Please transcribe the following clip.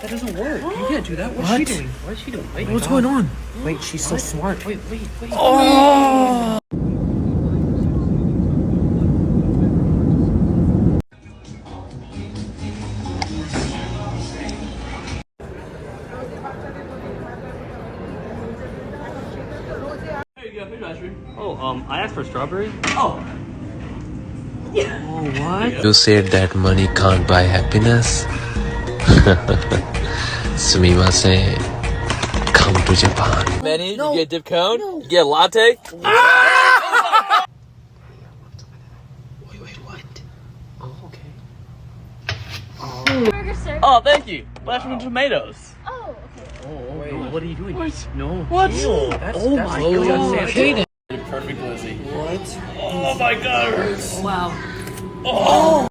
That doesn't work. You can't do that. What's she doing? What is she doing? Wait, What's going on? Wait, she's so smart. Wait. Oh! Oh, I asked for strawberry. Oh, what? You said that money can't buy happiness. Sumimasen. Come to Japan. Manny, you get a dip cone? You get a latte? Wait, what? Oh, okay. Burger, sir. Oh, thank you. Mashed with tomatoes. Oh, okay. Wait, what are you doing? What? No. What? Ew, that's Oh my really god. unsanitary. Okay then. Perfect, Lizzie. What? Oh my god, it hurts. Wow. Oh.